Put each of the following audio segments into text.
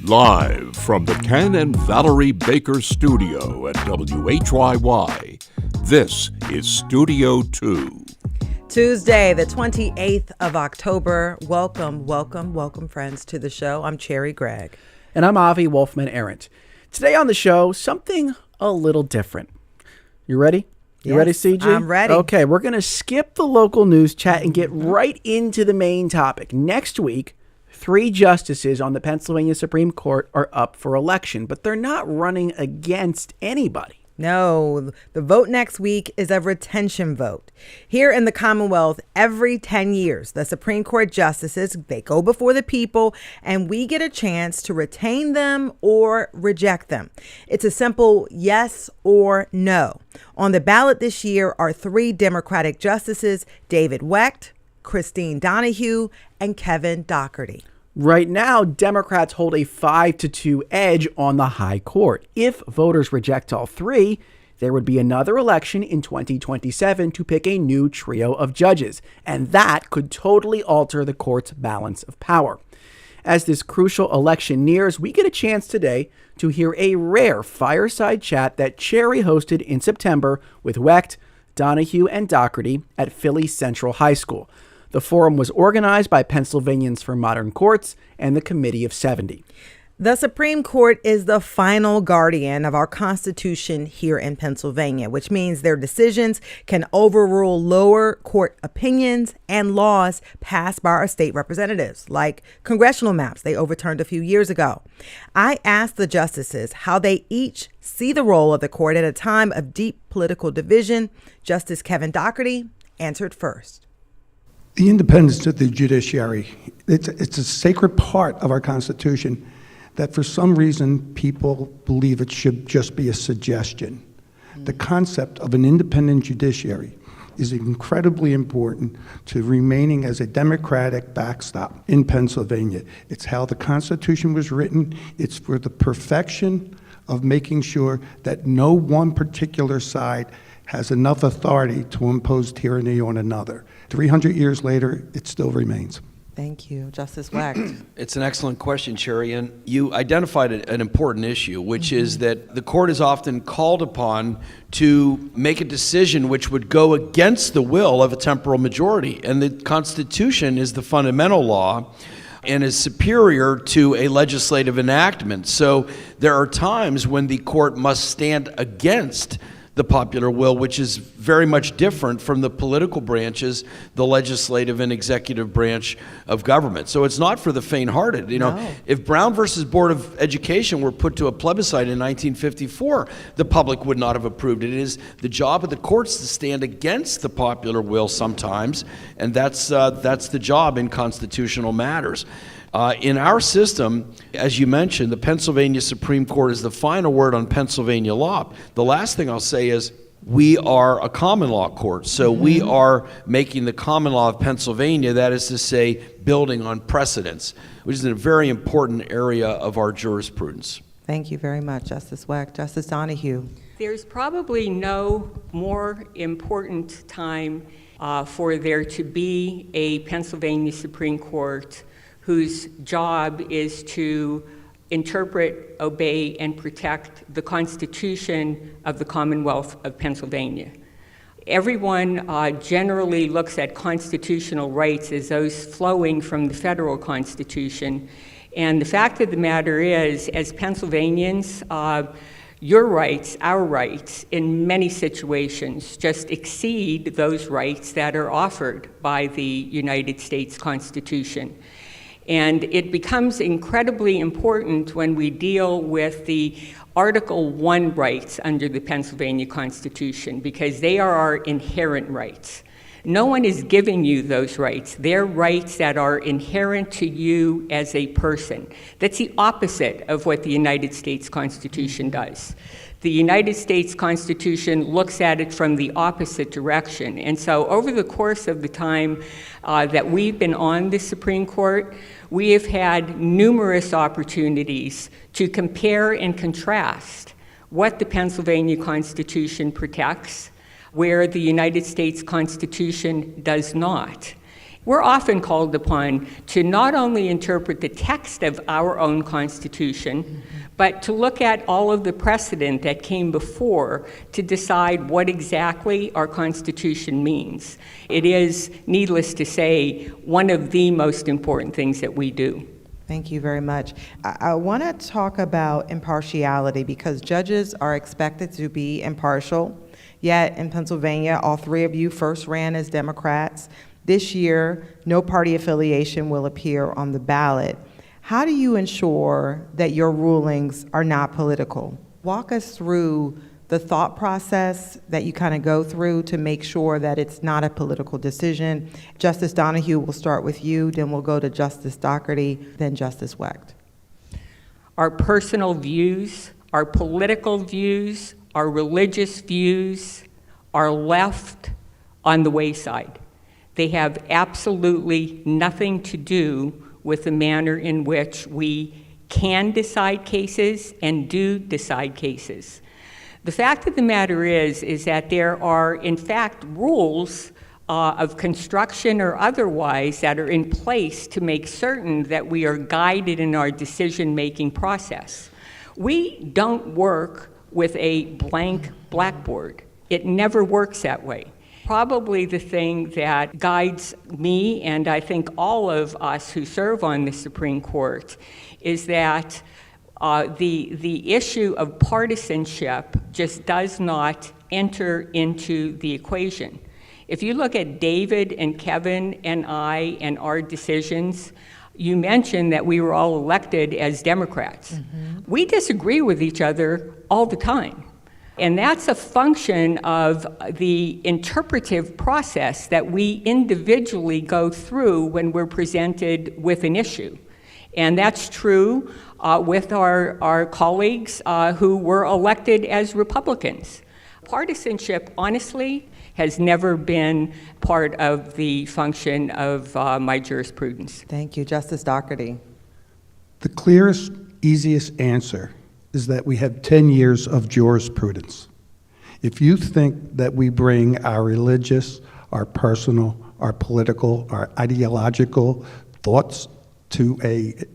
Live from the Ken and Valerie Baker studio at WHYY, this is Studio 2. Tuesday, the 28th of October. Welcome, friends, to the show. I'm Cherri Gregg. And I'm Avi Wolfman-Arent. Today on the show, something a little different. You ready? You ready, CG? I'm ready. Okay, we're going to skip the local news chat and get right into the main topic. Next week, 3 justices on the Pennsylvania Supreme Court are up for election, but they're not running against anybody. No, the vote next week is a retention vote. Here in the Commonwealth, every 10 years, the Supreme Court justices, they go before the people, and we get a chance to retain them or reject them. It's a simple yes or no. On the ballot this year are 3 Democratic justices, David Wecht, Christine Donohue, and Kevin Dougherty. Right now, Democrats hold a 5-2 edge on the high court. If voters reject all 3, there would be another election in 2027 to pick a new trio of judges, and that could totally alter the court's balance of power. As this crucial election nears, we get a chance today to hear a rare fireside chat that Cherri hosted in September with Wecht, Donohue, and Dougherty at Philly Central High School. The forum was organized by Pennsylvanians for Modern Courts and the Committee of 70. The Supreme Court is the final guardian of our Constitution here in Pennsylvania, which means their decisions can overrule lower court opinions and laws passed by our state representatives, like congressional maps they overturned a few years ago. I asked the justices how they each see the role of the court at a time of deep political division. Justice Kevin Dougherty answered first. The independence of the judiciary, it's a sacred part of our Constitution that for some reason people believe it should just be a suggestion. The concept of an independent judiciary is incredibly important to remaining as a democratic backstop in Pennsylvania. It's how the Constitution was written. It's for the perfection of making sure that no one particular side has enough authority to impose tyranny on another. 300 years later, it still remains. Thank you. Justice Wecht. It's an excellent question, Cherri, and you identified an important issue, which is that the court is often called upon to make a decision which would go against the will of a temporal majority, and the Constitution is the fundamental law and is superior to a legislative enactment. So there are times when the court must stand against the popular will, which is very much different from the political branches, the legislative and executive branch of government. So it's not for the faint-hearted. No. If Brown versus Board of Education were put to a plebiscite in 1954, the public would not have approved it. It is the job of the courts to stand against the popular will sometimes, and that's the job in constitutional matters. In our system, as you mentioned, the Pennsylvania Supreme Court is the final word on Pennsylvania law. The last thing I'll say is we are a common law court, so we are making the common law of Pennsylvania, that is to say, building on precedents, which is a very important area of our jurisprudence. Thank you very much, Justice Wecht. Justice Donohue. There's probably no more important time for there to be a Pennsylvania Supreme Court whose job is to interpret, obey, and protect the Constitution of the Commonwealth of Pennsylvania. Everyone generally looks at constitutional rights as those flowing from the federal Constitution. And the fact of the matter is, as Pennsylvanians, your rights, our rights, in many situations just exceed those rights that are offered by the United States Constitution. And it becomes incredibly important when we deal with the Article 1 rights under the Pennsylvania Constitution, because they are our inherent rights. No one is giving you those rights. They're rights that are inherent to you as a person. That's the opposite of what the United States Constitution does. The United States Constitution looks at it from the opposite direction. And so over the course of the time that we've been on the Supreme Court, we have had numerous opportunities to compare and contrast what the Pennsylvania Constitution protects, where the United States Constitution does not. We're often called upon to not only interpret the text of our own Constitution, but to look at all of the precedent that came before to decide what exactly our Constitution means. It is, needless to say, one of the most important things that we do. Thank you very much. I want to talk about impartiality because judges are expected to be impartial. Yet in Pennsylvania, all three of you first ran as Democrats. This year, no party affiliation will appear on the ballot. How do you ensure that your rulings are not political? Walk us through the thought process that you kind of go through to make sure that it's not a political decision. Justice Donohue, we'll start with you, then we'll go to Justice Dougherty, then Justice Wecht. Our personal views, our political views, our religious views are left on the wayside. They have absolutely nothing to do with the manner in which we can decide cases and do decide cases. The fact of the matter is that there are, in fact, rules of construction or otherwise that are in place to make certain that we are guided in our decision-making process. We don't work with a blank blackboard. It never works that way. Probably the thing that guides me, and I think all of us who serve on the Supreme Court, is that the issue of partisanship just does not enter into the equation. If you look at David and Kevin and I and our decisions, you mentioned that we were all elected as Democrats. Mm-hmm. We disagree with each other all the time. And that's a function of the interpretive process that we individually go through when we're presented with an issue. And that's true with our colleagues who were elected as Republicans. Partisanship, honestly, has never been part of the function of my jurisprudence. Thank you. Justice Dougherty. The clearest, easiest answer is that we have 10 years of jurisprudence. If you think that we bring our religious, our personal, our political, our ideological thoughts to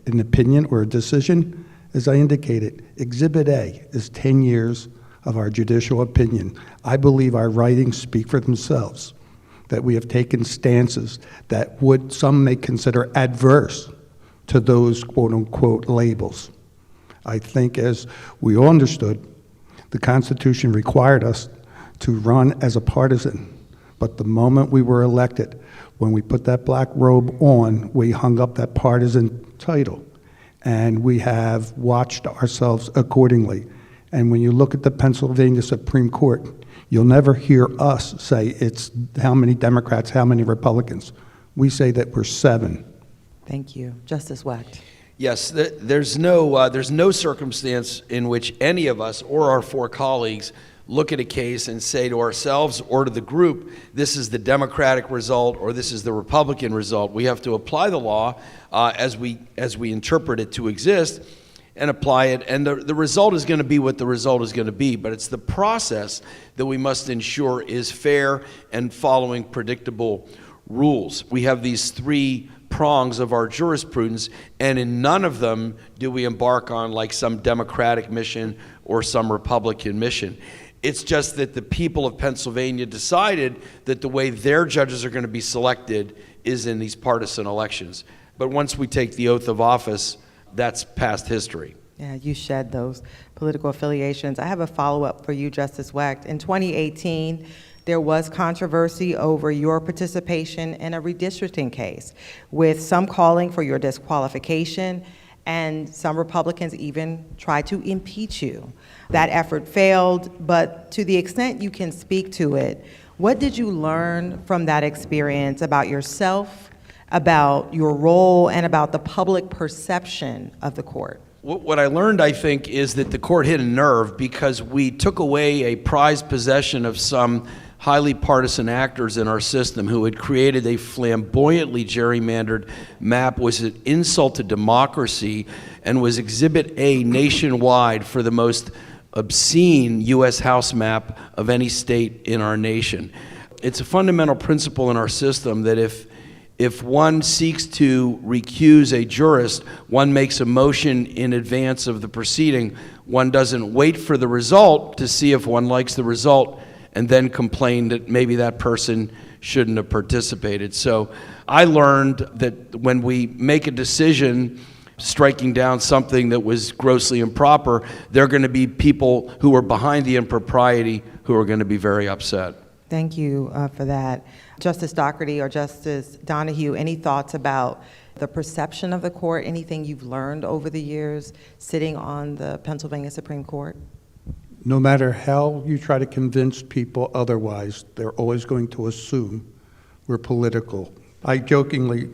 an opinion or a decision, as I indicated, Exhibit A is 10 years of our judicial opinion. I believe our writings speak for themselves, that we have taken stances that some may consider adverse to those quote-unquote labels. I think, as we all understood, the Constitution required us to run as a partisan. But the moment we were elected, when we put that black robe on, we hung up that partisan title. And we have watched ourselves accordingly. And when you look at the Pennsylvania Supreme Court, you'll never hear us say it's how many Democrats, how many Republicans. We say that we're 7. Thank you. Justice Wecht. Yes, there's no circumstance in which any of us or our 4 colleagues look at a case and say to ourselves or to the group, this is the Democratic result or this is the Republican result. We have to apply the law as we interpret it to exist and apply it. And the result is going to be what the result is going to be. But it's the process that we must ensure is fair and following predictable rules. We have these 3 prongs of our jurisprudence, and in none of them do we embark on like some Democratic mission or some Republican mission. It's just that the people of Pennsylvania decided that the way their judges are going to be selected is in these partisan elections. But once we take the oath of office, that's past history. Yeah, you shed those political affiliations. I have a follow-up for you, Justice Wecht. In 2018, there was controversy over your participation in a redistricting case, with some calling for your disqualification, and some Republicans even tried to impeach you. That effort failed, but to the extent you can speak to it, what did you learn from that experience about yourself, about your role, and about the public perception of the court? What I learned, I think, is that the court hit a nerve because we took away a prized possession of some highly partisan actors in our system who had created a flamboyantly gerrymandered map, was an insult to democracy, and was Exhibit A nationwide for the most obscene U.S. House map of any state in our nation. It's a fundamental principle in our system that if if one seeks to recuse a jurist, one makes a motion in advance of the proceeding. One doesn't wait for the result to see if one likes the result and then complain that maybe that person shouldn't have participated. So I learned that when we make a decision striking down something that was grossly improper, there are going to be people who are behind the impropriety who are going to be very upset. Thank you for that. Justice Dougherty or Justice Donohue, any thoughts about the perception of the court, anything you've learned over the years sitting on the Pennsylvania Supreme Court? No matter how you try to convince people otherwise, they're always going to assume we're political. I jokingly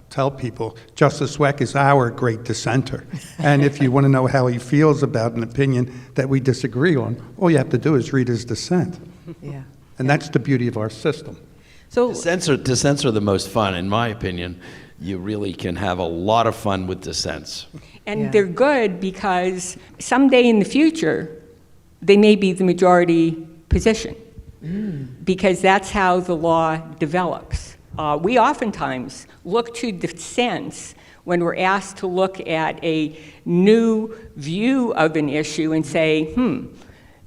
tell people Justice Wecht is our great dissenter. And if you want to know how he feels about an opinion that we disagree on, all you have to do is read his dissent. Yeah. And that's the beauty of our system. So Dissents are the most fun, in my opinion. You really can have a lot of fun with dissents. And they're good because someday in the future, they may be the majority position, because that's how the law develops. We oftentimes look to dissents when we're asked to look at a new view of an issue and say,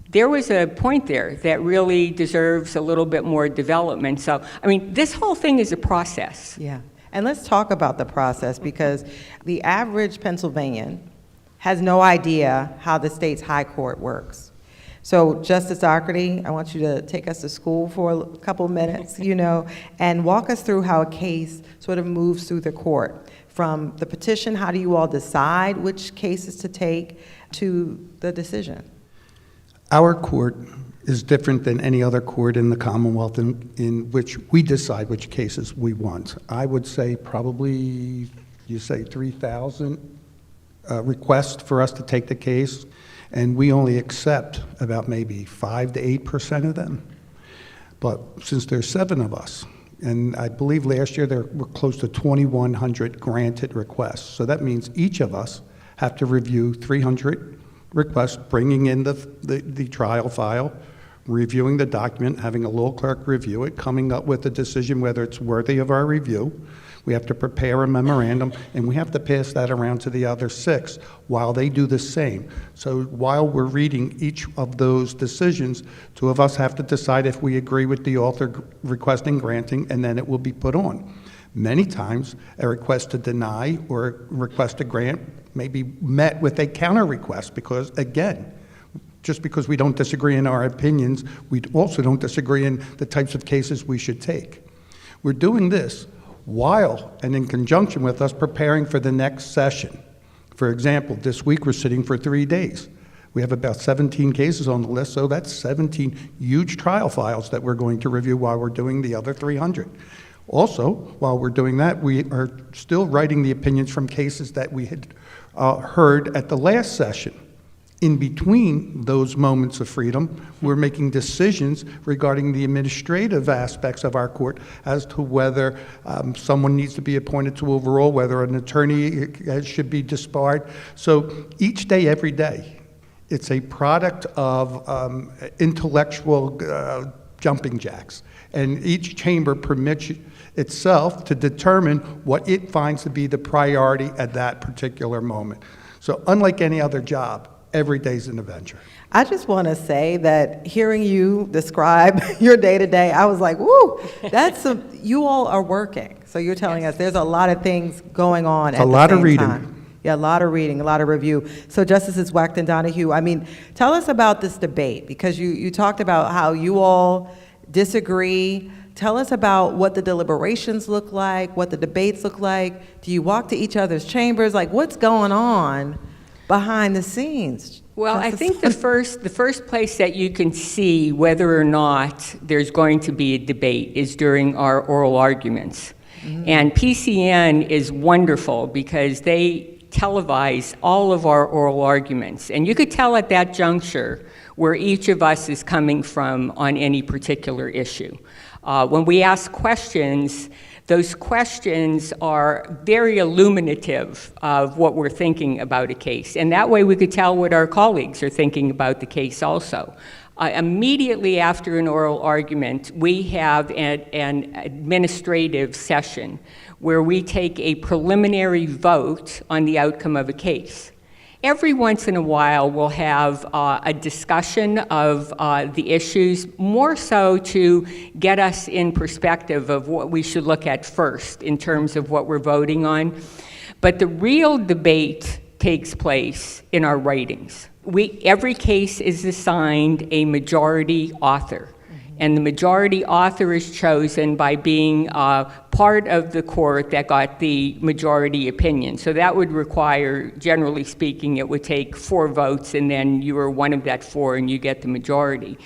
there was a point there that really deserves a little bit more development. So, I mean, this whole thing is a process. yeah, and let's talk about the process, because the average Pennsylvanian has no idea how the state's high court works. So Justice Dougherty, I want you to take us to school for a couple minutes, and walk us through how a case sort of moves through the court. From the petition, how do you all decide which cases to take, to the decision? Our court is different than any other court in the Commonwealth in which we decide which cases we want. I would say probably, 3,000 requests for us to take the case, and we only accept about maybe 5 to 8% of them. But since there's 7 of us, and I believe last year there were close to 2,100 granted requests, so that means each of us have to review 300 requests, bringing in the trial file, reviewing the document, having a law clerk review it, coming up with a decision whether it's worthy of our review. We have to prepare a memorandum, and we have to pass that around to the other 6 while they do the same. So while we're reading each of those decisions, 2 of us have to decide if we agree with the author requesting granting, and then it will be put on. Many times, a request to deny or a request to grant may be met with a counter request, because, again, just because we don't disagree in our opinions, we also don't disagree in the types of cases we should take. We're doing this while and in conjunction with us preparing for the next session. For example, this week we're sitting for 3 days. We have about 17 cases on the list, so that's 17 huge trial files that we're going to review while we're doing the other 300. Also, while we're doing that, we are still writing the opinions from cases that we had heard at the last session. In between those moments of freedom, we're making decisions regarding the administrative aspects of our court as to whether someone needs to be appointed to overall, whether an attorney should be disbarred. So each day, every day, it's a product of intellectual jumping jacks. And each chamber permits itself to determine what it finds to be the priority at that particular moment. So unlike any other job, every day's an adventure. I just want to say that hearing you describe your day-to-day, I was like, woo, you all are working. So you're telling us there's a lot of things going on at the same time. A lot of reading. Yeah, a lot of reading, a lot of review. So Justices Wecht and Donohue, tell us about this debate, because you talked about how you all disagree. Tell us about what the deliberations look like, what the debates look like. Do you walk to each other's chambers? Like, what's going on behind the scenes? Well, I think the first place that you can see whether or not there's going to be a debate is during our oral arguments. And PCN is wonderful because they televise all of our oral arguments. And you could tell at that juncture where each of us is coming from on any particular issue. When we ask questions, those questions are very illuminative of what we're thinking about a case. And that way we could tell what our colleagues are thinking about the case also. Immediately after an oral argument, we have an administrative session where we take a preliminary vote on the outcome of a case. Every once in a while, we'll have a discussion of the issues, more so to get us in perspective of what we should look at first in terms of what we're voting on. But the real debate takes place in our writings. Every case is assigned a majority author. And the majority author is chosen by being part of the court that got the majority opinion. So that would require, generally speaking, it would take 4 votes, and then you are one of that 4 and you get the majority.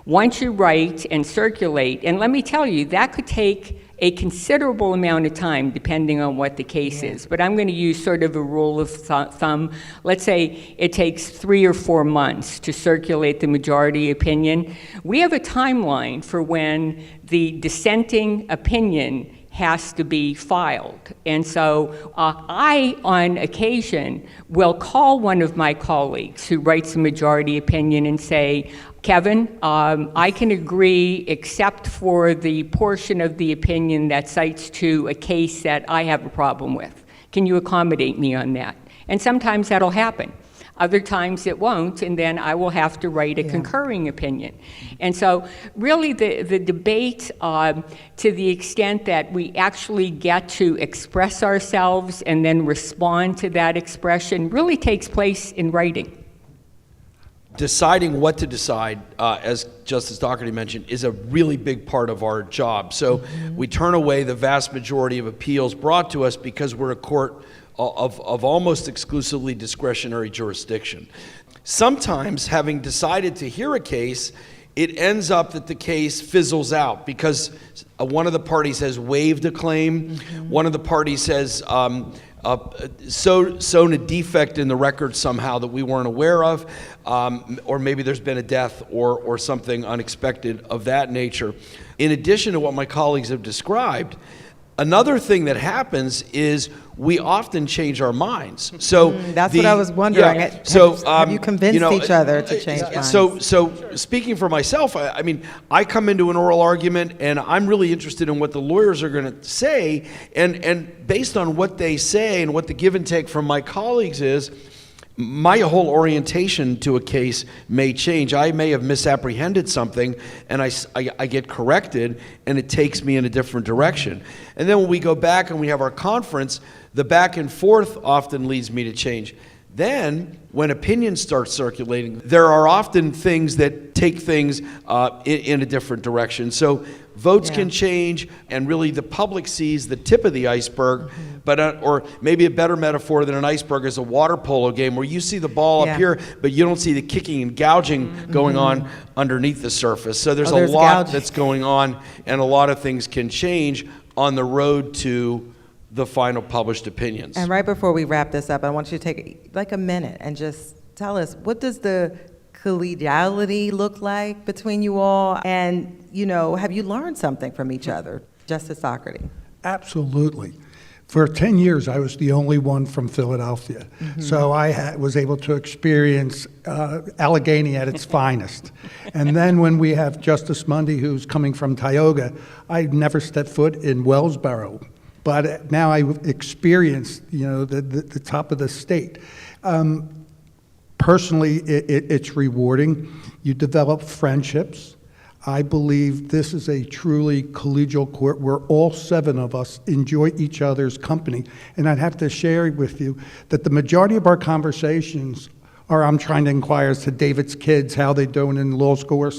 Once you write and circulate, and let me tell you, that could take a considerable amount of time depending on what the case is. But I'm going to use sort of a rule of thumb. Let's say it takes 3 or 4 months to circulate the majority opinion. We have a timeline for when the dissenting opinion has to be filed. And so I, on occasion, will call one of my colleagues who writes a majority opinion and say, Kevin, I can agree except for the portion of the opinion that cites to a case that I have a problem with. Can you accommodate me on that? And sometimes that'll happen. Other times it won't, and then I will have to write a concurring opinion. And so really the debate, to the extent that we actually get to express ourselves and then respond to that expression, really takes place in writing. Deciding what to decide, as Justice Dougherty mentioned, is a really big part of our job. So we turn away the vast majority of appeals brought to us because we're a court of almost exclusively discretionary jurisdiction. Sometimes, having decided to hear a case, it ends up that the case fizzles out because one of the parties has waived a claim, one of the parties has sown a defect in the record somehow that we weren't aware of, or maybe there's been a death or something unexpected of that nature. In addition to what my colleagues have described, another thing that happens is we often change our minds. So that's what I was wondering. Yeah, so have you convinced each other to change minds? So speaking for myself, I mean, I come into an oral argument and I'm really interested in what the lawyers are going to say, and based on what they say and what the give and take from my colleagues is, my whole orientation to a case may change. I may have misapprehended something, and I get corrected, and it takes me in a different direction. And then when we go back and we have our conference, the back and forth often leads me to change. Then, when opinions start circulating, there are often things that take things in a different direction. So votes can change, and really the public sees the tip of the iceberg, but or maybe a better metaphor than an iceberg is a water polo game where you see the ball up here, but you don't see the kicking and gouging going on underneath the surface. So there's a lot that's going on, and a lot of things can change on the road to the final published opinions. And right before we wrap this up, I want you to take like a minute and just tell us, what does the collegiality look like between you all? And, you know, have you learned something from each other? Justice Dougherty. Absolutely. For 10 years, I was the only one from Philadelphia. So I was able to experience Allegheny at its finest. And then when we have Justice Mundy, who's coming from Tioga, I never stepped foot in Wellsboro. But now I've experienced, you know, the top of the state. Personally, it's rewarding. You develop friendships. I believe this is a truly collegial court where all 7 of us enjoy each other's company. And I'd have to share with you that the majority of our conversations are I'm trying to inquire as to David's kids, how they're doing in law school,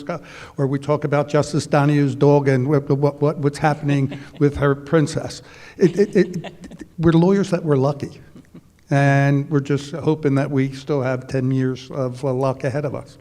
or we talk about Justice Donohue's dog and what's happening with her princess. We're lawyers that we're lucky. And we're just hoping that we still have 10 years of luck ahead of us.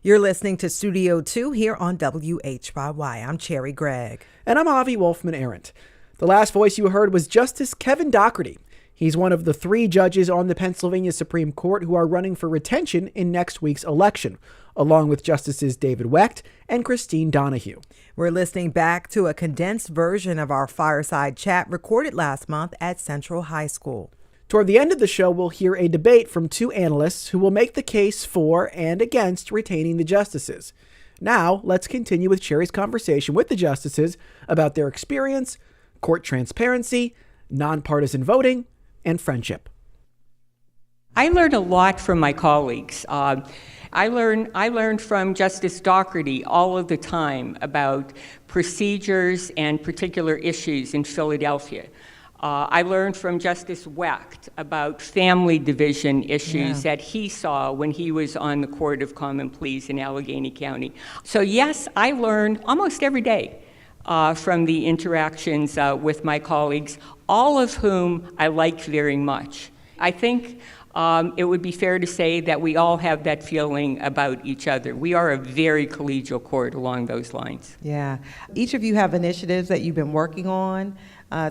You're listening to Studio 2 here on WHYY. I'm Cherri Gregg. And I'm Avi Wolfman-Arent. The last voice you heard was Justice Kevin Dougherty. He's one of the 3 judges on the Pennsylvania Supreme Court who are running for retention in next week's election, along with Justices David Wecht and Christine Donohue. We're listening back to a condensed version of our fireside chat recorded last month at Central High School. Toward the end of the show, we'll hear a debate from two analysts who will make the case for and against retaining the justices. Now, let's continue with Cherri's conversation with the justices about their experience, court transparency, nonpartisan voting, and friendship. I learned a lot from my colleagues. I learned from Justice Dougherty all of the time about procedures and particular issues in Philadelphia. I learned from Justice Wecht about family division issues that he saw when he was on the Court of Common Pleas in Allegheny County. So yes, I learn almost every day from the interactions with my colleagues, all of whom I like very much. I think it would be fair to say that we all have that feeling about each other. We are a very collegial court along those lines. Yeah. Each of you have initiatives that you've been working on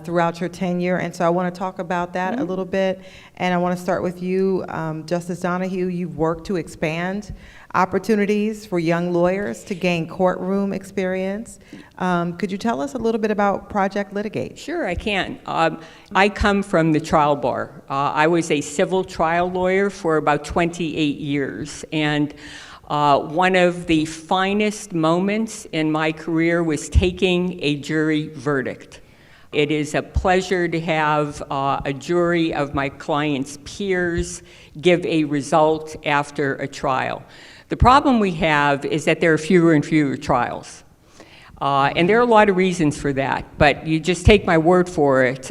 throughout your tenure, and so I want to talk about that a little bit. And I want to start with you, Justice Donohue. You've worked to expand opportunities for young lawyers to gain courtroom experience. Could you tell us a little bit about Project Litigate? Sure, I can. I come from the trial bar. I was a civil trial lawyer for about 28 years, and one of the finest moments in my career was taking a jury verdict. It is a pleasure to have a jury of my clients' peers give a result after a trial. The problem we have is that there are fewer and fewer trials. And there are a lot of reasons for that, but you just take my word for it.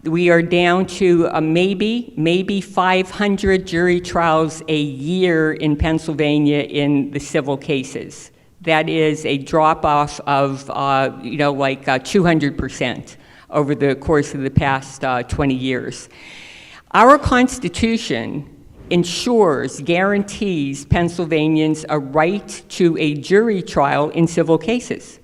We are down to maybe 500 jury trials a year in Pennsylvania in the civil cases. That is a drop-off of, 200% over the course of the past 20 years. Our Constitution guarantees Pennsylvanians a right to a jury trial in civil cases.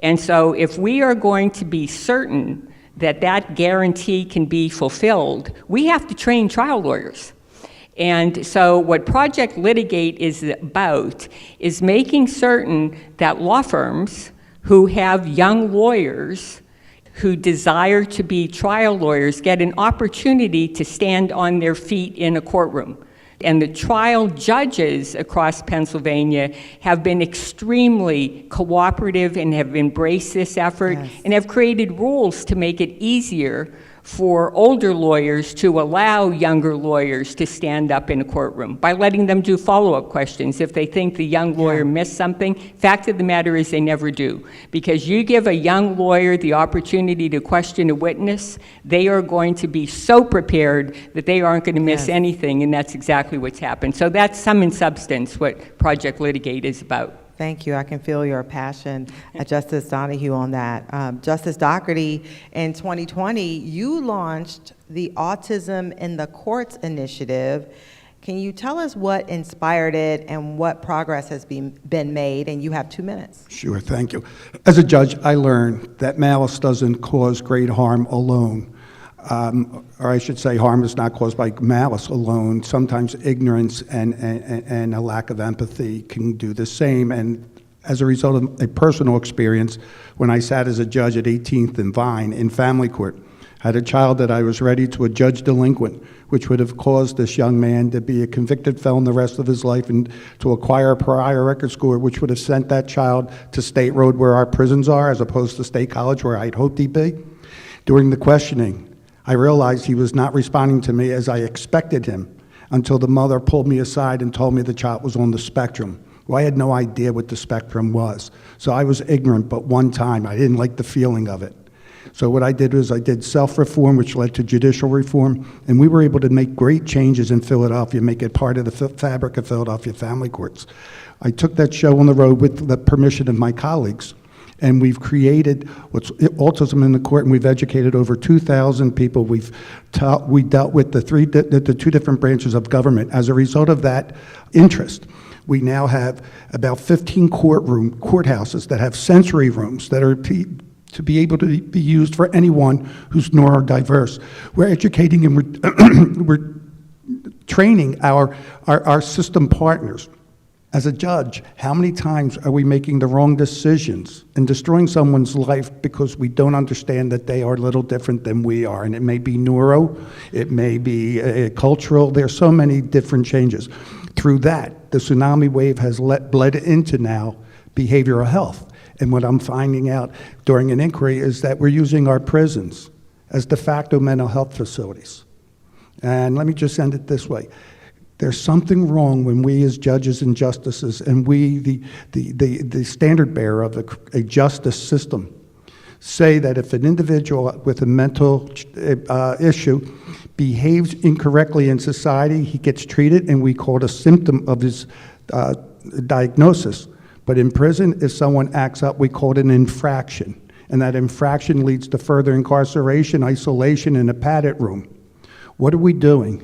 And so if we are going to be certain that that guarantee can be fulfilled, we have to train trial lawyers. And so what Project Litigate is about is making certain that law firms who have young lawyers who desire to be trial lawyers get an opportunity to stand on their feet in a courtroom. And the trial judges across Pennsylvania have been extremely cooperative and have embraced this effort and have created rules to make it easier for older lawyers to allow younger lawyers to stand up in a courtroom by letting them do follow-up questions if they think the young lawyer missed something. Fact of the matter is they never do, because you give a young lawyer the opportunity to question a witness, they are going to be so prepared that they aren't going to miss anything, and that's exactly what's happened. So that's sum and substance what Project Litigate is about. Thank you. I can feel your passion, Justice Donohue, on that. Justice Dougherty, in 2020, you launched the Autism in the Courts initiative. Can you tell us what inspired it and what progress has been made? And you have 2 minutes. Sure, thank you. As a judge, I learned that malice doesn't cause great harm alone. Or I should say harm is not caused by malice alone. Sometimes ignorance and a lack of empathy can do the same. And as a result of a personal experience, when I sat as a judge at 18th and Vine in family court, I had a child that I was ready to adjudge delinquent, which would have caused this young man to be a convicted felon the rest of his life and to acquire a prior record score, which would have sent that child to State Road where our prisons are, as opposed to State College where I'd hoped he'd be. During the questioning, I realized he was not responding to me as I expected him until the mother pulled me aside and told me the child was on the spectrum. Well, I had no idea what the spectrum was. So I was ignorant, but one time I didn't like the feeling of it. So what I did was I did self-reform, which led to judicial reform, and we were able to make great changes in Philadelphia, make it part of the fabric of Philadelphia family courts. I took that show on the road with the permission of my colleagues. And we've created what's Autism in the Court, and we've educated over 2,000 people. We dealt with the two different branches of government. As a result of that interest, we now have about 15 courthouses that have sensory rooms that are to be able to be used for anyone who's neurodiverse. We're educating and we're training our system partners As a judge, how many times are we making the wrong decisions and destroying someone's life because we don't understand that they are a little different than we are? And it may be neuro, it may be cultural, there's so many different changes. Through that, the tsunami wave has bled into now behavioral health. And what I'm finding out during an inquiry is that we're using our prisons as de facto mental health facilities. And let me just end it this way. There's something wrong when we as judges and justices, and we, the standard bearer of a justice system, say that if an individual with a mental issue behaves incorrectly in society, he gets treated, and we call it a symptom of his diagnosis. But in prison, if someone acts up, we call it an infraction. And that infraction leads to further incarceration, isolation, in a padded room. What are we doing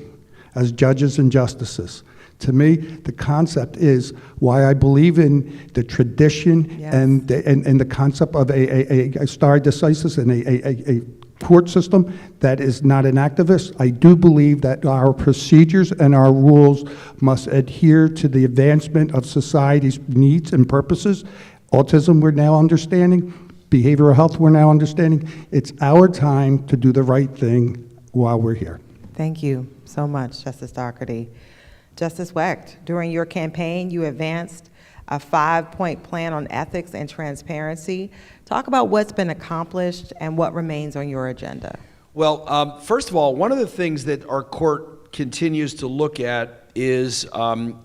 as judges and justices? To me, the concept is why I believe in the tradition. Yes. and the concept of a stare decisis and a court system that is not an activist. I do believe that our procedures and our rules must adhere to the advancement of society's needs and purposes. Autism, we're now understanding. Behavioral health, we're now understanding. It's our time to do the right thing while we're here. Thank you so much, Justice Dougherty. Justice Wecht, during your campaign, you advanced a 5-point plan on ethics and transparency. Talk about what's been accomplished and what remains on your agenda. Well, first of all, one of the things that our court continues to look at is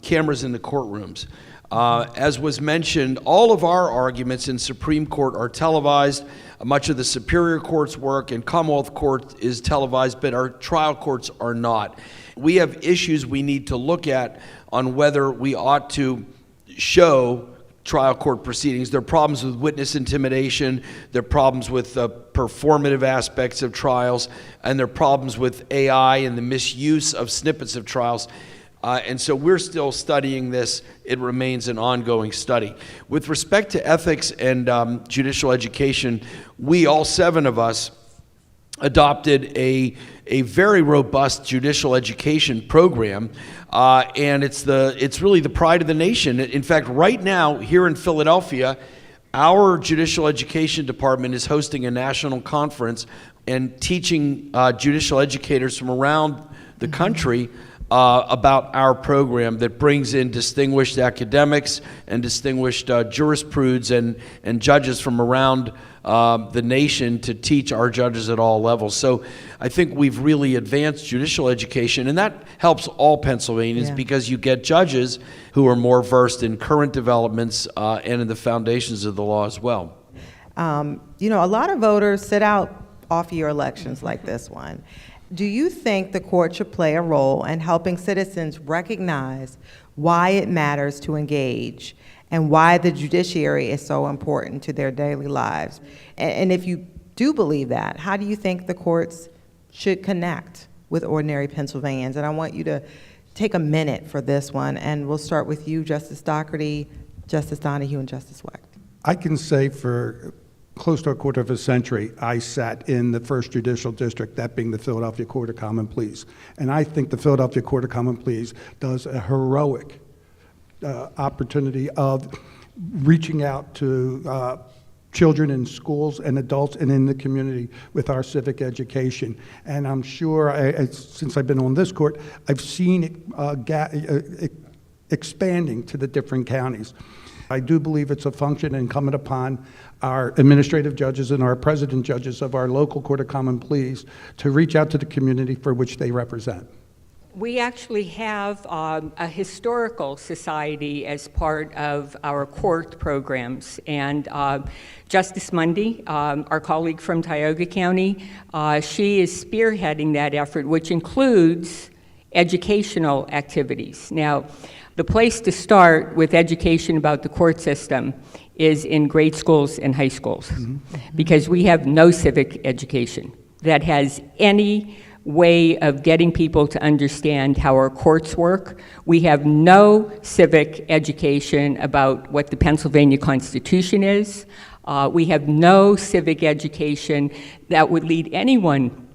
cameras in the courtrooms. As was mentioned, all of our arguments in Supreme Court are televised. Much of the Superior Court's work and Commonwealth Court is televised, but our trial courts are not. We have issues we need to look at on whether we ought to show trial court proceedings. There are problems with witness intimidation, there are problems with performative aspects of trials, and there are problems with AI and the misuse of snippets of trials. And so we're still studying this. It remains an ongoing study. With respect to ethics and judicial education, we, all 7 of us, adopted a very robust judicial education program, and it's really the pride of the nation. In fact, right now, here in Philadelphia, our judicial education department is hosting a national conference and teaching judicial educators from around the country about our program that brings in distinguished academics and distinguished jurisprudents and judges from around the nation to teach our judges at all levels. So I think we've really advanced judicial education, and that helps all Pennsylvanians because you get judges who are more versed in current developments and in the foundations of the law as well. You know, a lot of voters sit out off-year elections like this one. Do you think the court should play a role in helping citizens recognize why it matters to engage and why the judiciary is so important to their daily lives? And if you do believe that, how do you think the courts should connect with ordinary Pennsylvanians? And I want you to take a minute for this one, and we'll start with you, Justice Dougherty, Justice Donohue, and Justice Wecht. I can say for close to a quarter of a century, I sat in the first judicial district, that being the Philadelphia Court of Common Pleas. And I think the Philadelphia Court of Common Pleas does a heroic opportunity of reaching out to children in schools and adults and in the community with our civic education. And I'm sure, since I've been on this court, I've seen it expanding to the different counties. I do believe it's a function incumbent upon our administrative judges and our president judges of our local Court of Common Pleas to reach out to the community for which they represent. We actually have a historical society as part of our court programs, and Justice Mundy, our colleague from Tioga County, she is spearheading that effort, which includes educational activities. Now, the place to start with education about the court system is in grade schools and high schools, because we have no civic education that has any way of getting people to understand how our courts work. We have no civic education about what the Pennsylvania Constitution is. We have no civic education that would lead anyone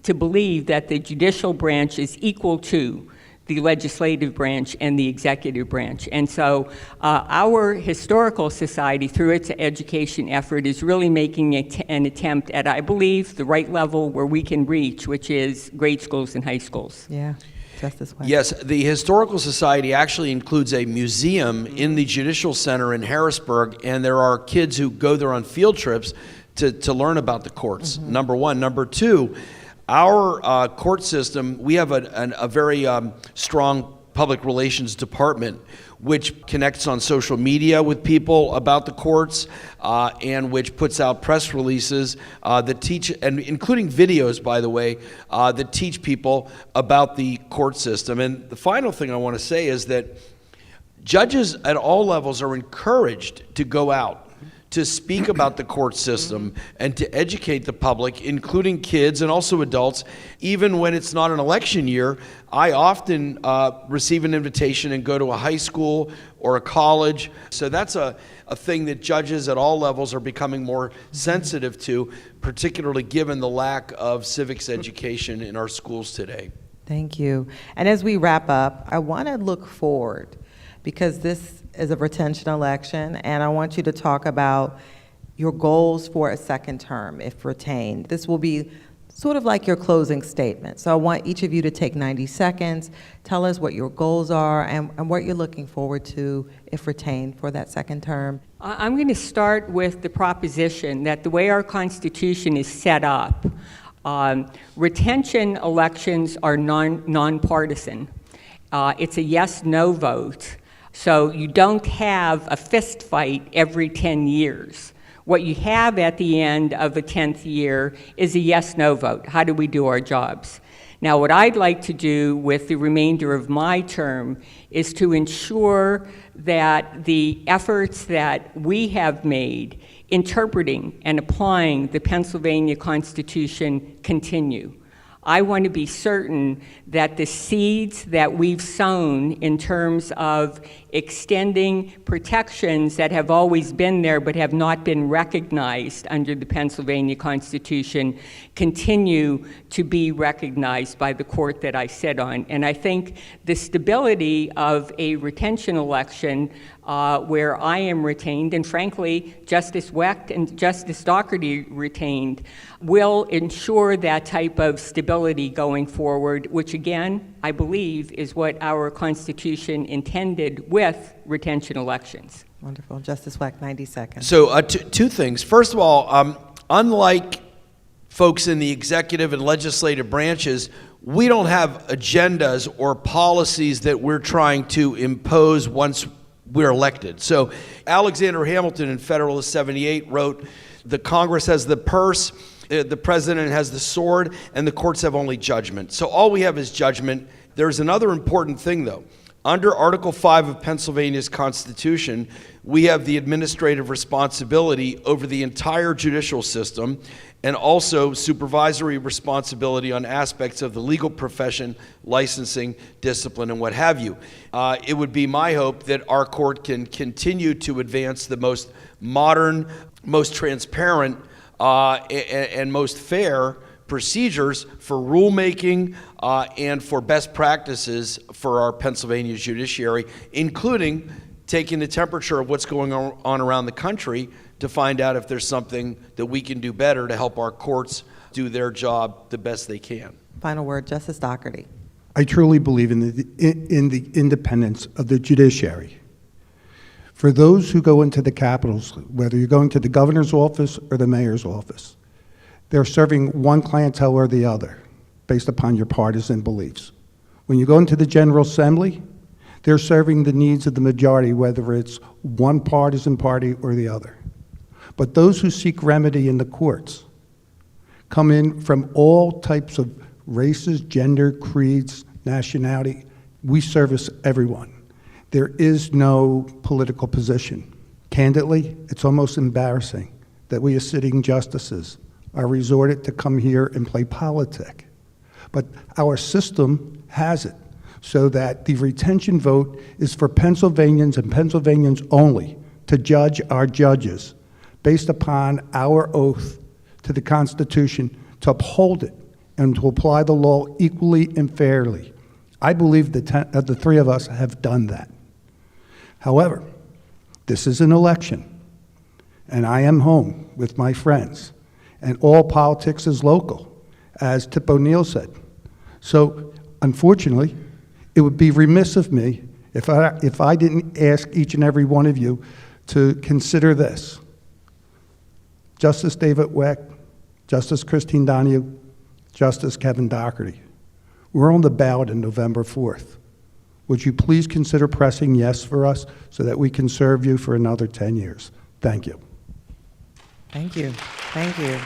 to believe that the judicial branch is equal to the legislative branch and the executive branch. And so our historical society, through its education effort, is really making an attempt at, I believe, the right level where we can reach, which is grade schools and high schools. Yeah. Justice Wecht. Yes, the Historical Society actually includes a museum in the Judicial Center in Harrisburg, and there are kids who go there on field trips to learn about the courts, number one. Number two, our court system, we have a very strong public relations department which connects on social media with people about the courts and which puts out press releases that teach, and including videos, by the way, that teach people about the court system. And the final thing I want to say is that judges at all levels are encouraged to go out to speak about the court system and to educate the public, including kids and also adults, even when it's not an election year. I often receive an invitation and go to a high school or a college. So that's a thing that judges at all levels are becoming more sensitive to, particularly given the lack of civics education in our schools today. Thank you. And as we wrap up, I want to look forward, because this is a retention election, and I want you to talk about your goals for a second term if retained. This will be sort of like your closing statement. So I want each of you to take 90 seconds, tell us what your goals are and what you're looking forward to if retained for that second term. I'm going to start with the proposition that the way our Constitution is set up, retention elections are nonpartisan. It's a yes-no vote. So you don't have a fist fight every 10 years. What you have at the end of the 10th year is a yes-no vote. How do we do our jobs? Now, what I'd like to do with the remainder of my term is to ensure that the efforts that we have made interpreting and applying the Pennsylvania Constitution continue. I want to be certain that the seeds that we've sown in terms of extending protections that have always been there but have not been recognized under the Pennsylvania Constitution continue to be recognized by the court that I sit on. And I think the stability of a retention election where I am retained, and frankly, Justice Wecht and Justice Dougherty retained, will ensure that type of stability going forward, which again, I believe, is what our Constitution intended with retention elections. Wonderful. Justice Wecht, 90 seconds. So two things. First of all, unlike folks in the executive and legislative branches, we don't have agendas or policies that we're trying to impose once we're elected. So Alexander Hamilton in Federalist 78 wrote, "The Congress has the purse, the president has the sword, and the courts have only judgment." So all we have is judgment. There's another important thing, though. Under Article 5 of Pennsylvania's Constitution, we have the administrative responsibility over the entire judicial system and also supervisory responsibility on aspects of the legal profession, licensing, discipline, and what have you. It would be my hope that our court can continue to advance the most modern, most transparent, and most fair procedures for rulemaking and for best practices for our Pennsylvania judiciary, including taking the temperature of what's going on around the country to find out if there's something that we can do better to help our courts do their job the best they can. Final word, Justice Dougherty. I truly believe in the independence of the judiciary. For those who go into the capitals, whether you're going to the governor's office or the mayor's office, they're serving one clientele or the other based upon your partisan beliefs. When you go into the General Assembly, they're serving the needs of the majority, whether it's one partisan party or the other. But those who seek remedy in the courts come in from all types of races, gender, creeds, nationality. We service everyone. There is no political position. Candidly, it's almost embarrassing that we as sitting justices are resorted to come here and play politic. But our system has it so that the retention vote is for Pennsylvanians and Pennsylvanians only to judge our judges based upon our oath to the Constitution to uphold it and to apply the law equally and fairly. I believe the three of us have done that. However, this is an election, and I am home with my friends, and all politics is local, as Tip O'Neill said. So, unfortunately, it would be remiss of me if I didn't ask each and every one of you to consider this. Justice David Wecht, Justice Christine Donohue, Justice Kevin Dougherty. We're on the ballot on November 4th. Would you please consider pressing yes for us so that we can serve you for another 10 years? Thank you. Thank you. Thank you.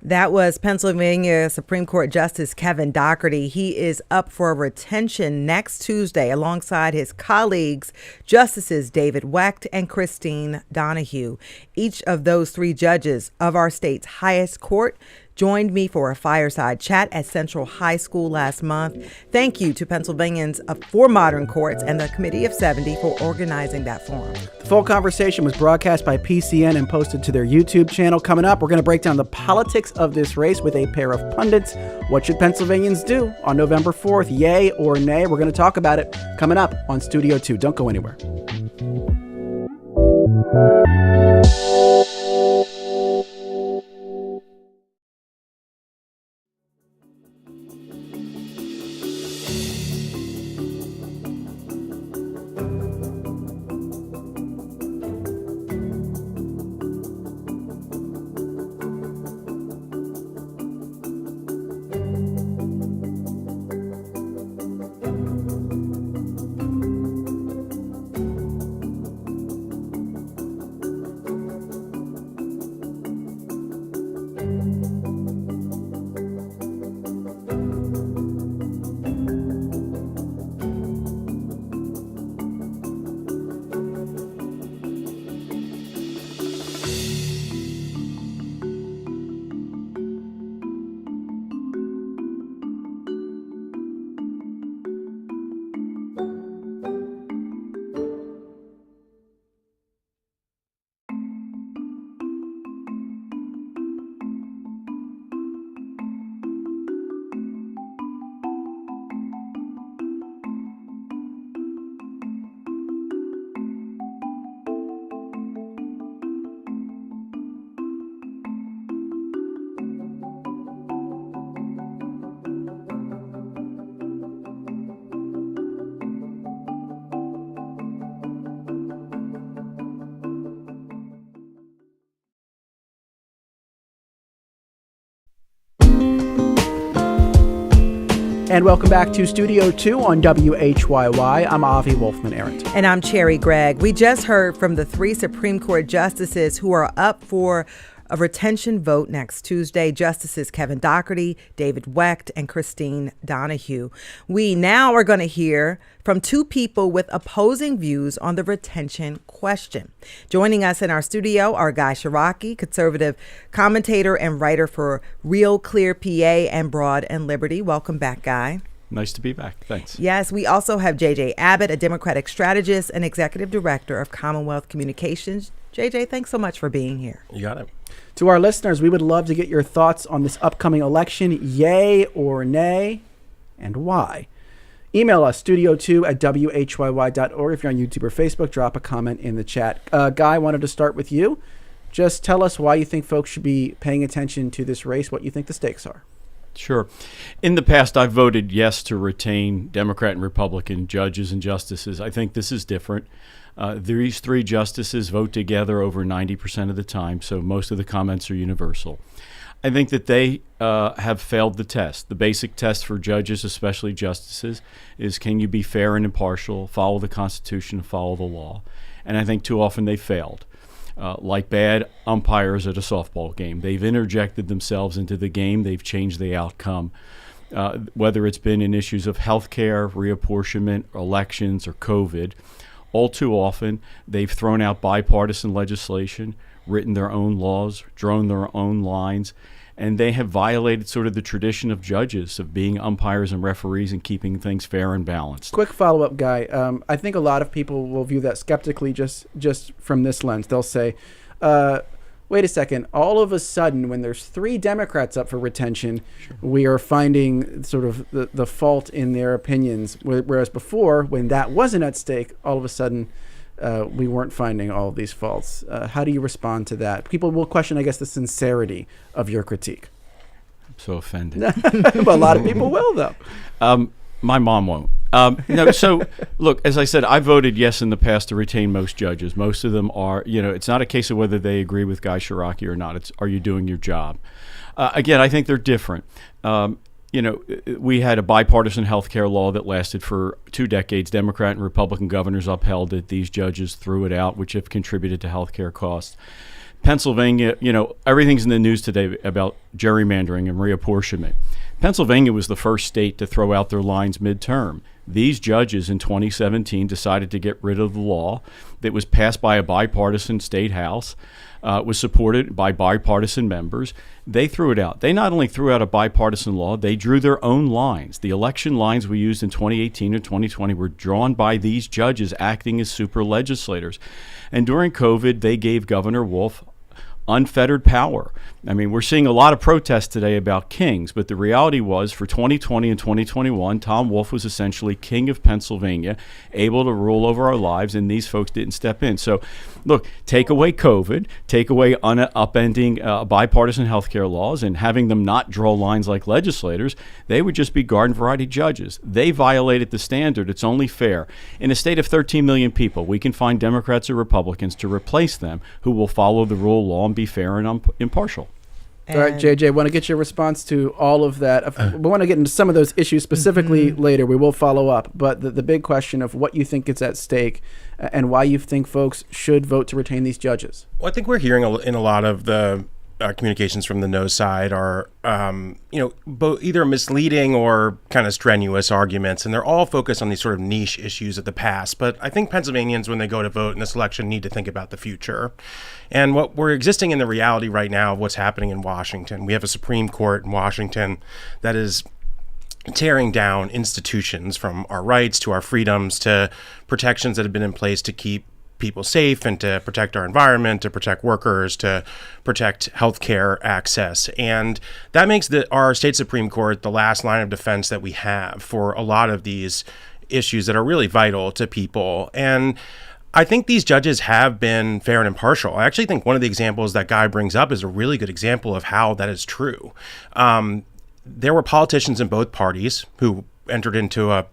That was Pennsylvania Supreme Court Justice Kevin Dougherty. He is up for retention next Tuesday alongside his colleagues, Justices David Wecht and Christine Donohue. Each of those three judges of our state's highest court joined me for a fireside chat at Central High School last month. Thank you to Pennsylvanians for Modern Courts and the Committee of 70 for organizing that forum. The full conversation was broadcast by PCN and posted to their YouTube channel. Coming up, we're going to break down the politics of this race with a pair of pundits. What should Pennsylvanians do on November 4th? Yay or nay? We're going to talk about it coming up on Studio 2. Don't go anywhere. And welcome back to Studio 2 on WHYY. I'm Avi Wolfman-Arndt. And I'm Cherri Gregg. We just heard from the three Supreme Court justices who are up for a retention vote next Tuesday, Justices Kevin Dougherty, David Wecht, and Christine Donohue. We now are going to hear from two people with opposing views on the retention question. Joining us in our studio are Guy Ciarrocchi, conservative commentator and writer for RealClear PA and Broad and Liberty. Welcome back, Guy. Nice to be back. Thanks. Yes, we also have JJ Abbott, a Democratic strategist and executive director of Commonwealth Communications. JJ, thanks so much for being here. You got it. To our listeners, we would love to get your thoughts on this upcoming election. Yay or nay, and why? Email us, studio2@whyy.org. If you're on YouTube or Facebook, drop a comment in the chat. Guy, I wanted to start with you. Just tell us why you think folks should be paying attention to this race, what you think the stakes are. Sure. In the past, I've voted yes to retain Democrat and Republican judges and justices. I think this is different. These three justices vote together over 90% of the time, so most of the comments are universal. I think that they have failed the test. The basic test for judges, especially justices, is can you be fair and impartial, follow the Constitution, follow the law? And I think too often they failed. Like bad umpires at a softball game. They've interjected themselves into the game. They've changed the outcome. Whether it's been in issues of health care, reapportionment, elections, or COVID, all too often they've thrown out bipartisan legislation, written their own laws, drawn their own lines, and they have violated sort of the tradition of judges of being umpires and referees and keeping things fair and balanced. Quick follow-up, Guy. I think a lot of people will view that skeptically just from this lens. They'll say, well, wait a second, all of a sudden, when there's 3 Democrats up for retention, we are finding sort of the fault in their opinions. Whereas before, when that wasn't at stake, all of a sudden, we weren't finding all of these faults. How do you respond to that? People will question, I guess, the sincerity of your critique. I'm so offended. Well, a lot of people will, though. My mom won't. No, so look, as I said, I voted yes in the past to retain most judges. Most of them are, it's not a case of whether they agree with Guy Ciarrocchi or not. It's, are you doing your job? Again, I think they're different. We had a bipartisan health care law that lasted for 2 decades. Democrat and Republican governors upheld it. These judges threw it out, which have contributed to health care costs. Pennsylvania, everything's in the news today about gerrymandering and reapportionment. Pennsylvania was the first state to throw out their lines midterm. These judges in 2017 decided to get rid of the law that was passed by a bipartisan state house, was supported by bipartisan members. They threw it out. They not only threw out a bipartisan law, they drew their own lines. The election lines we used in 2018 and 2020 were drawn by these judges acting as super legislators. And during COVID, they gave Governor Wolf unfettered power. I mean, we're seeing a lot of protests today about kings, but the reality was for 2020 and 2021, Tom Wolf was essentially king of Pennsylvania, able to rule over our lives, and these folks didn't step in. So, look, take away COVID, take away upending bipartisan health care laws, and having them not draw lines like legislators, they would just be garden variety judges. They violated the standard. It's only fair. In a state of 13 million people, we can find Democrats or Republicans to replace them who will follow the rule of law and be fair and impartial. All right, JJ, want to get your response to all of that. We want to get into some of those issues specifically later. We will follow up. But the big question of what you think is at stake and why you think folks should vote to retain these judges. Well, I think we're hearing in a lot of the communications from the no side are, both either misleading or kind of strenuous arguments, and they're all focused on these sort of niche issues of the past. But I think Pennsylvanians, when they go to vote in this election, need to think about the future. And what we're existing in the reality right now of what's happening in Washington. We have a Supreme Court in Washington that is tearing down institutions, from our rights to our freedoms to protections that have been in place to keep people safe and to protect our environment, to protect workers, to protect healthcare access. And that makes our state Supreme Court the last line of defense that we have for a lot of these issues that are really vital to people. And I think these judges have been fair and impartial. I actually think one of the examples that Guy brings up is a really good example of how that is true. There were politicians in both parties who entered into a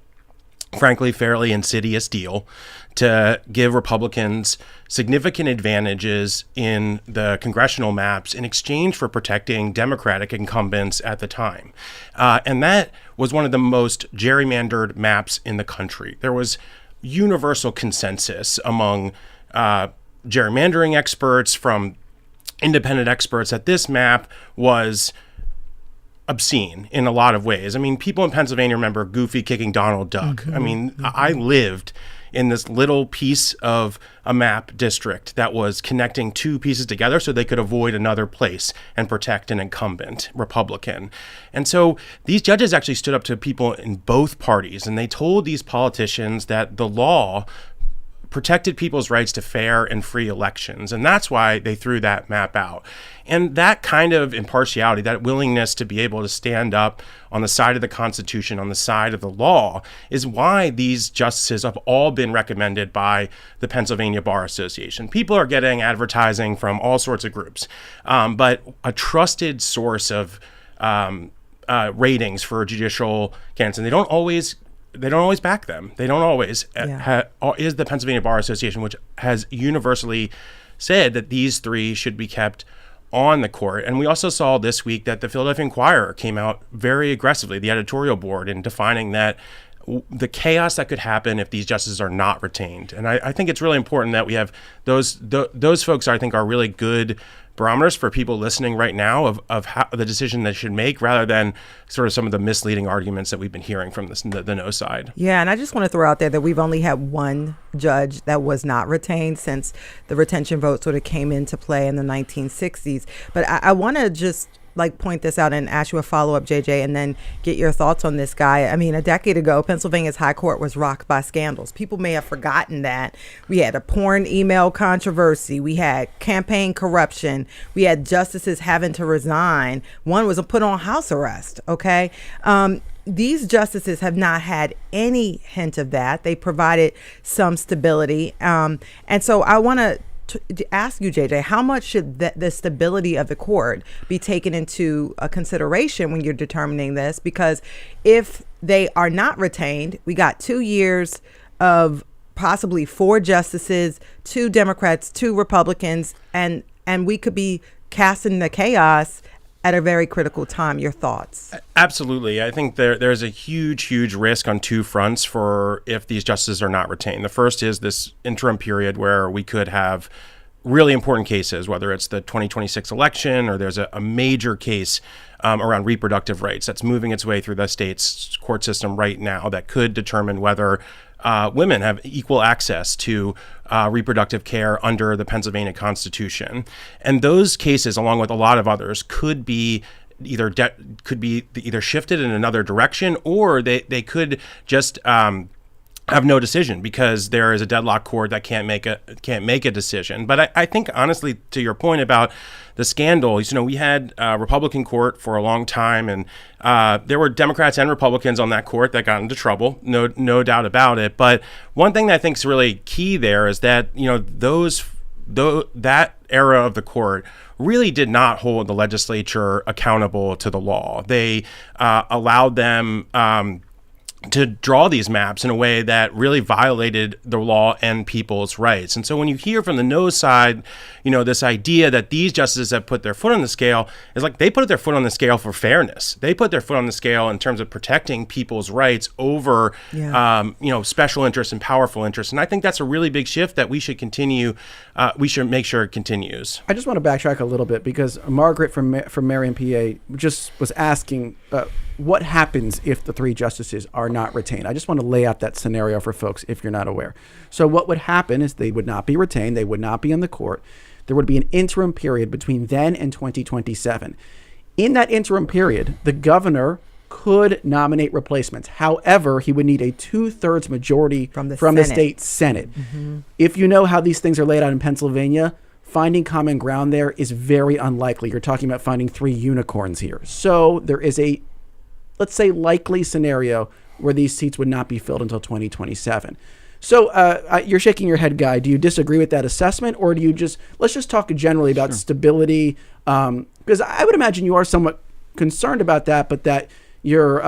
frankly fairly insidious deal to give Republicans significant advantages in the congressional maps in exchange for protecting Democratic incumbents at the time. And that was one of the most gerrymandered maps in the country. There was universal consensus among gerrymandering experts, from independent experts, that this map was obscene in a lot of ways. I mean, people in Pennsylvania remember Goofy kicking Donald Duck. I mean, I lived in this little piece of a map district that was connecting 2 pieces together so they could avoid another place and protect an incumbent Republican. And so these judges actually stood up to people in both parties, and they told these politicians that the law protected people's rights to fair and free elections. And that's why they threw that map out. And that kind of impartiality, that willingness to be able to stand up on the side of the Constitution, on the side of the law, is why these justices have all been recommended by the Pennsylvania Bar Association. People are getting advertising from all sorts of groups, but a trusted source of ratings for judicial candidates, and they don't always back them. They don't always is the Pennsylvania Bar Association, which has universally said that these 3 should be kept on the court. And we also saw this week that the Philadelphia Inquirer came out very aggressively, the editorial board, in defining that the chaos that could happen if these justices are not retained. And I think it's really important that we have those folks, I think, are really good barometers for people listening right now of how the decision they should make, rather than sort of some of the misleading arguments that we've been hearing from the no side. Yeah, and I just want to throw out there that we've only had one judge that was not retained since the retention vote sort of came into play in the 1960s. But I want to just point this out and ask you a follow-up, JJ, and then get your thoughts on this guy. I mean, a decade ago, Pennsylvania's high court was rocked by scandals. People may have forgotten that. We had a porn email controversy. We had campaign corruption. We had justices having to resign. One was put on house arrest, okay? These justices have not had any hint of that. They provided some stability. And so I want to ask you, JJ, how much should the stability of the court be taken into consideration when you're determining this? Because if they are not retained, we got 2 years of possibly 4 justices, 2 Democrats, 2 Republicans, and we could be casting the chaos at a very critical time. Your thoughts? Absolutely. I think there's a huge risk on 2 fronts for if these justices are not retained. The first is this interim period where we could have really important cases, whether it's the 2026 election or there's a major case around reproductive rights that's moving its way through the state's court system right now that could determine whether women have equal access to reproductive care under the Pennsylvania Constitution. And those cases, along with a lot of others, could be either shifted in another direction, or they could just have no decision because there is a deadlock court that can't make a decision. But I think, honestly, to your point about the scandal, we had a Republican court for a long time, and there were Democrats and Republicans on that court that got into trouble, no doubt about it. But one thing that I think is really key there is that that era of the court really did not hold the legislature accountable to the law. They allowed them to draw these maps in a way that really violated the law and people's rights. And so when you hear from the no side, this idea that these justices have put their foot on the scale, is like they put their foot on the scale for fairness. They put their foot on the scale in terms of protecting people's rights over, special interests and powerful interests. And I think that's a really big shift that we should continue. We should make sure it continues. I just want to backtrack a little bit because Margaret from Marion, PA, just was asking what happens if the 3 justices are not retained. I just want to lay out that scenario for folks if you're not aware. So what would happen is they would not be retained. They would not be in the court. There would be an interim period between then and 2027. In that interim period, the governor could nominate replacements. However, he would need a 2/3 majority from the state Senate. Mm-hmm. If you know how these things are laid out in Pennsylvania, finding common ground there is very unlikely. You're talking about finding 3 unicorns here. So there is a, let's say, likely scenario where these seats would not be filled until 2027. So you're shaking your head, Guy. Do you disagree with that assessment, or do you let's just talk generally about stability? Because I would imagine you are somewhat concerned about that, but that your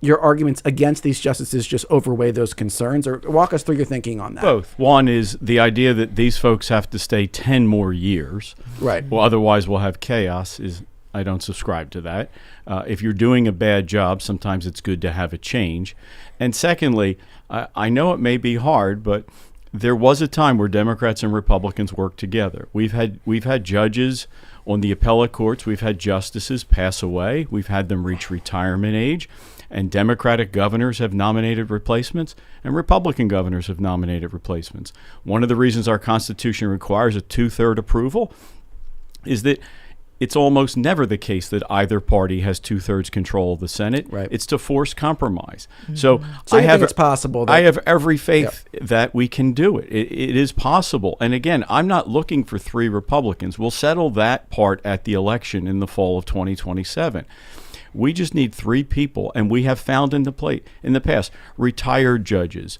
arguments against these justices just overweigh those concerns. Or walk us through your thinking on that. Both. One is the idea that these folks have to stay 10 more years. Right. Well, otherwise we'll have chaos. I don't subscribe to that. If you're doing a bad job, sometimes it's good to have a change. And secondly, I know it may be hard, but there was a time where Democrats and Republicans worked together. We've had judges on the appellate courts. We've had justices pass away. We've had them reach retirement age. And Democratic governors have nominated replacements, and Republican governors have nominated replacements. One of the reasons our Constitution requires a 2/3 approval is that it's almost never the case that either party has 2/3 control of the Senate. Right. It's to force compromise. Mm-hmm. So I think it's possible. I have every faith that we can do it. It is possible. And again, I'm not looking for 3 Republicans. We'll settle that part at the election in the fall of 2027. We just need 3 people, and we have found in the past retired judges,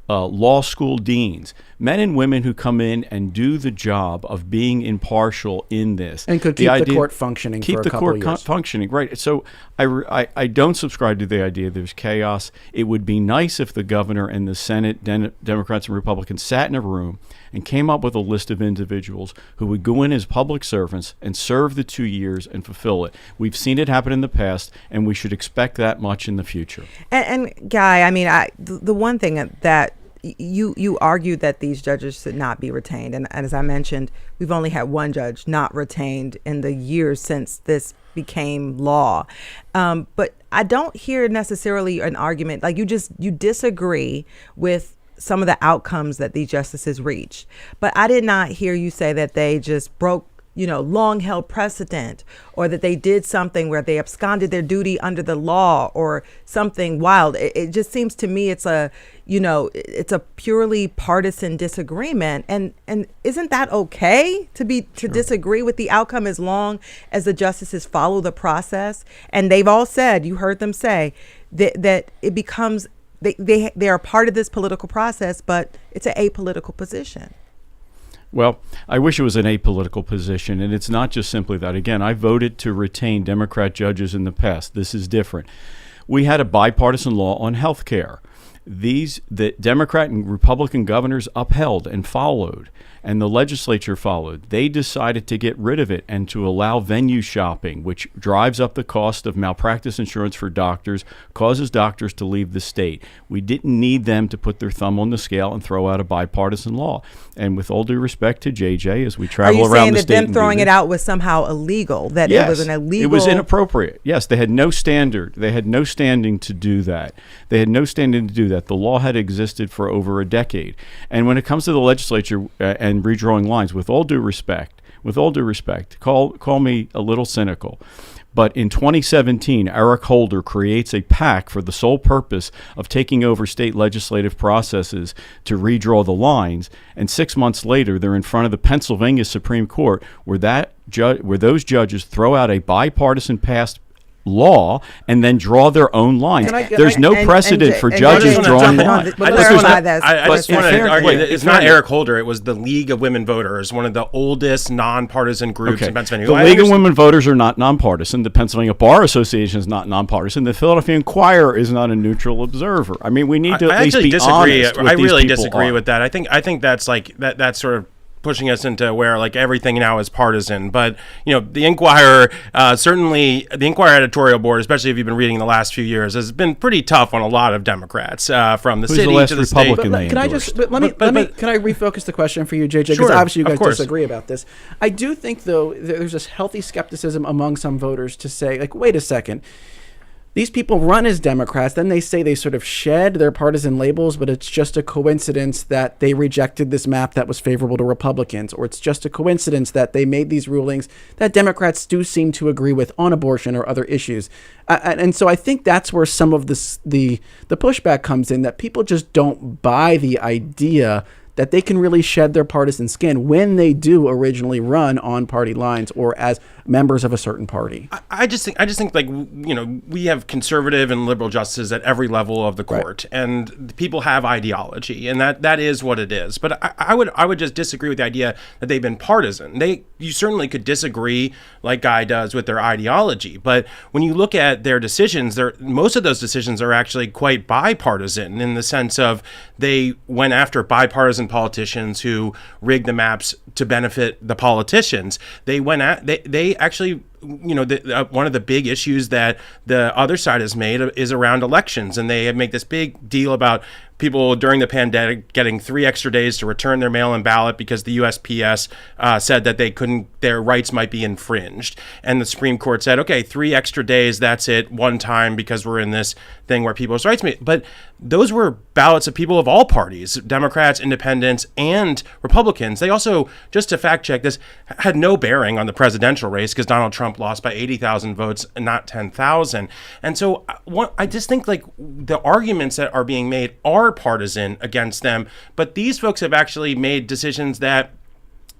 law school deans, men and women who come in and do the job of being impartial in this. And could keep the court functioning for a couple of years. Keep the court functioning, right. So I don't subscribe to the idea there's chaos. It would be nice if the governor and the Senate, Democrats and Republicans, sat in a room and came up with a list of individuals who would go in as public servants and serve the 2 years and fulfill it. We've seen it happen in the past, and we should expect that much in the future. And Guy, I mean, the one thing that you argued that these judges should not be retained. And as I mentioned, we've only had 1 judge not retained in the years since this became law. But I don't hear necessarily an argument, like you disagree with some of the outcomes that these justices reached. But I did not hear you say that they just broke long held precedent, or that they did something where they absconded their duty under the law or something wild. It just seems to me it's a purely partisan disagreement. And isn't that okay to disagree with the outcome as long as the justices follow the process? And they've all said, you heard them say, that it becomes, they are part of this political process, but it's an apolitical position. Well, I wish it was an apolitical position, and it's not just simply that. Again, I voted to retain Democrat judges in the past. This is different. We had a bipartisan law on health care. The Democrat and Republican governors upheld and followed, and the legislature followed. They decided to get rid of it and to allow venue shopping, which drives up the cost of malpractice insurance for doctors, causes doctors to leave the state. We didn't need them to put their thumb on the scale and throw out a bipartisan law. And with all due respect to JJ, as we travel around the state, are you saying that them throwing it out was somehow illegal? That yes, it was an illegal? It was inappropriate. Yes, they had no standard. They had no standing to do that. They had no standing to do that. The law had existed for over a decade. And when it comes to the legislature and redrawing lines, with all due respect, call me a little cynical, but in 2017, Eric Holder creates a PAC for the sole purpose of taking over state legislative processes to redraw the lines, and 6 months later, they're in front of the Pennsylvania Supreme Court, where those judges throw out a bipartisan passed law and then draw their own lines. There's no precedent for judges drawing lines. I just want to argue that it's not Eric Holder. It was the League of Women Voters, one of the oldest nonpartisan groups in Pennsylvania. The League of Women Voters are not nonpartisan. The Pennsylvania Bar Association is not nonpartisan. The Philadelphia Inquirer is not a neutral observer. I mean, we need to at least be honest with I really these people disagree with that. I think that's like that's sort of pushing us into where like everything now is partisan. But the Inquirer, certainly the Inquirer editorial board, especially if you've been reading the last few years, has been pretty tough on a lot of Democrats from the city to the state. Can I refocus the question for you, JJ? Because obviously you guys disagree about this. I do think though there's this healthy skepticism among some voters to say, like, wait a second. These people run as Democrats, then they say they sort of shed their partisan labels, but it's just a coincidence that they rejected this map that was favorable to Republicans, or it's just a coincidence that they made these rulings that Democrats do seem to agree with on abortion or other issues. And so I think that's where some of the pushback comes in, that people just don't buy the idea that they can really shed their partisan skin when they do originally run on party lines or as members of a certain party. I just think like, we have conservative and liberal justices at every level of the court, and people have ideology, and that is what it is. But I would just disagree with the idea that they've been partisan. You certainly could disagree, like Guy does, with their ideology, but when you look at their decisions, most of those decisions are actually quite bipartisan in the sense of they went after bipartisan politicians who rigged the maps to benefit the politicians. They actually, one of the big issues that the other side has made is around elections, and they make this big deal about people during the pandemic getting 3 extra days to return their mail-in ballot because the USPS said that their rights might be infringed. And the Supreme Court said, okay, 3 extra days, that's it, one time, because we're in this thing where people's rights may. But those were ballots of people of all parties, Democrats, independents, and Republicans. They also, just to fact check this, had no bearing on the presidential race because Donald Trump lost by 80,000 votes and not 10,000. And so I just think like the arguments that are being made are partisan against them, but these folks have actually made decisions that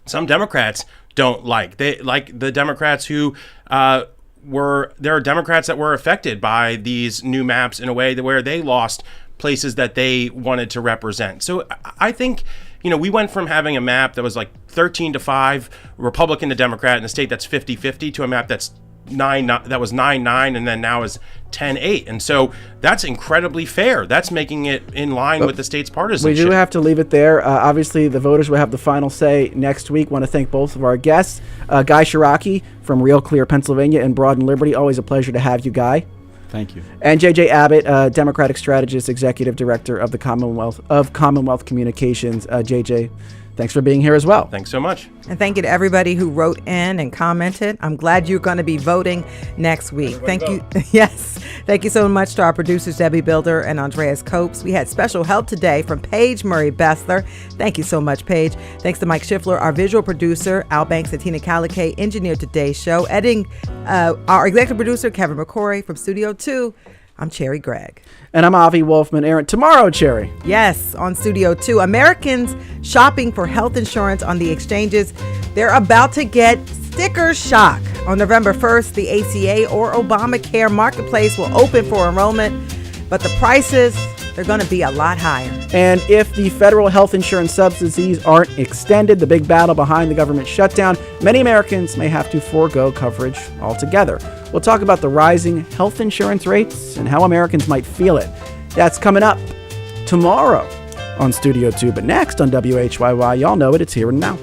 some Democrats don't like. They like the Democrats who there are Democrats that were affected by these new maps in a way where they lost places that they wanted to represent. So I think, we went from having a map that was like 13-5 Republican to Democrat in a state that's 50-50 to a map that's 9-9 and then now is 10-8, and so that's incredibly fair. That's making it in line with the state's partisanship. We do have to leave it there. Obviously, the voters will have the final say next week. Want to thank both of our guests, Guy Ciarrocchi from RealClear, Pennsylvania, and Broad and Liberty. Always a pleasure to have you, Guy. Thank you. And JJ Abbott, Democratic Strategist, Executive Director of the Commonwealth Communications. JJ, Thanks for being here as well. Thanks so much. And thank you to everybody who wrote in and commented. I'm glad you're going to be voting next week. Thank you. Yes. Thank you so much to our producers, Debbie Builder and Andreas Copes. We had special help today from Paige Murray Bessler. Thank you so much, Paige. Thanks to Mike Schiffler, our visual producer, Al Banks and Tina Calicay engineered today's show. Editing, our executive producer, Kevin McCory from Studio 2. I'm Cherri Gregg. And I'm Avi Wolfman-Arent. Tomorrow, Cherri. Yes, on Studio 2. Americans shopping for health insurance on the exchanges, they're about to get sticker shock. On November 1st, the ACA or Obamacare marketplace will open for enrollment, but the prices, they're going to be a lot higher. And if the federal health insurance subsidies aren't extended, the big battle behind the government shutdown, many Americans may have to forego coverage altogether. We'll talk about the rising health insurance rates and how Americans might feel it. That's coming up tomorrow on Studio 2. But next on WHYY, y'all know it, it's Here and Now.